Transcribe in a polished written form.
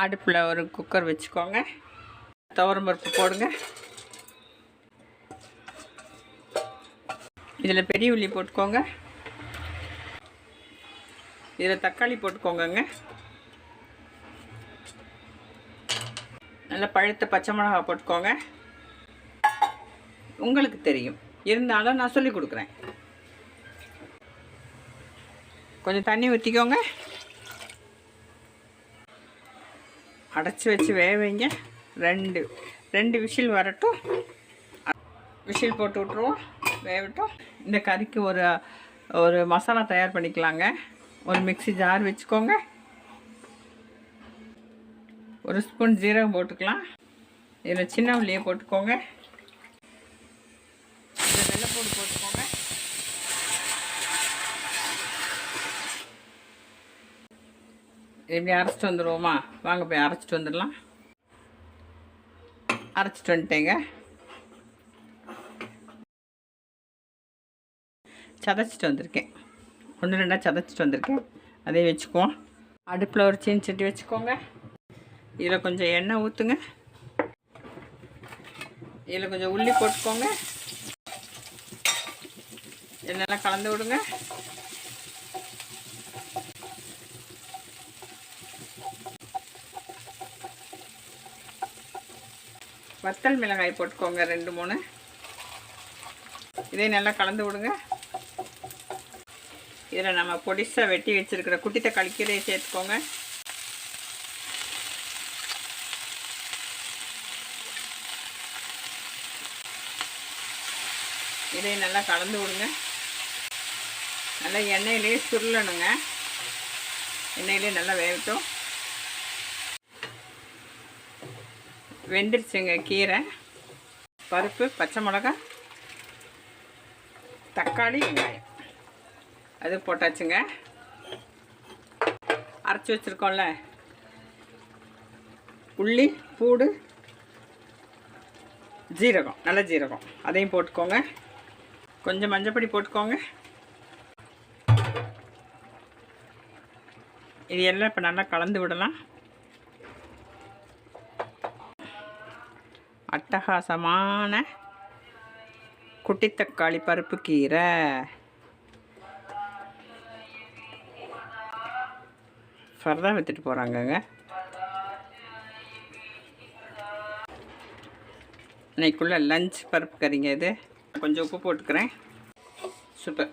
அடுப்பில் ஒரு குக்கர் வச்சுக்கோங்க. துவரம் பருப்பு போடுங்க. இதில் பெரிய உள்ளி போட்டுக்கோங்க. இதில் தக்காளி போட்டுக்கோங்கங்க. நல்லா பழுத்த பச்சை மிளகா போட்டுக்கோங்க. உங்களுக்கு தெரியும், இருந்தாலும் நான் சொல்லி கொடுக்குறேன். கொஞ்சம் தண்ணி ஊற்றிக்கோங்க. அடைச்சி வச்சு வேக வைங்க. ரெண்டு விசில் வரட்டும். விசில் போட்டு விட்ருவோம், வேகட்டும். இந்த கறிக்கு ஒரு மசாலா தயார் பண்ணிக்கலாங்க. ஒரு மிக்ஸி ஜார் வச்சுக்கோங்க. ஒரு ஸ்பூன் ஜீரகம் போட்டுக்கலாம். இதில் சின்ன உள்ளியை போட்டுக்கோங்க. இதில் வெள்ளைப்பூடு போட்டுக்கோங்க. எப்படி அரைச்சிட்டு வந்துடுவோமா? வாங்க போய் அரைச்சிட்டு வந்துடலாம். அரைச்சிட்டு வந்துட்டேங்க. சதைச்சிட்டு வந்திருக்கேன். 1-2 சதைச்சிட்டு வந்திருக்கேன். அதே வச்சுக்குவோம். அடுப்பில் ஒரு சீனி சட்டி வச்சுக்கோங்க. இதில் கொஞ்சம் எண்ணெய் ஊற்றுங்க. இதில் கொஞ்சம் உள்ளி போட்டுக்கோங்க. எண்ணெயெல்லாம் கலந்து விடுங்க. வத்தல் மிளகாய் போட்டுக்கோங்க 2-3. இதை நல்லா கலந்து விடுங்க. இதில் நம்ம பொடிசாக வெட்டி வச்சுருக்கிற குட்டி தக்காளி கீரையை சேர்த்துக்கோங்க. இதை நல்லா கலந்து விடுங்க. நல்லா எண்ணெயிலே சுருளணுங்க. எண்ணெயிலே நல்லா வேகட்டும். வெந்துருச்சுங்க கீரை. பருப்பு, பச்சை மிளகாய், தக்காளி, வெங்காயம் அது போட்டாச்சுங்க. அரைச்சி வச்சுருக்கோம்ல உள்ளி, பூடு, ஜீரகம், நல்ல ஜீரகம் அதையும் போட்டுக்கோங்க. கொஞ்சம் மஞ்சப்பொடி போட்டுக்கோங்க. இது எல்லாம் இப்போ நல்லா கலந்து விடலாம். அட்டகாசமான குட்டி தக்காளி பருப்பு கீரை. ஃபர்தா விற்றுட்டு போகிறாங்கங்க. இன்னைக்குள்ள லஞ்ச் பருப்பு கறிங்க இது. கொஞ்சம் உப்பு போட்டுக்கிறேன். சூப்பர்.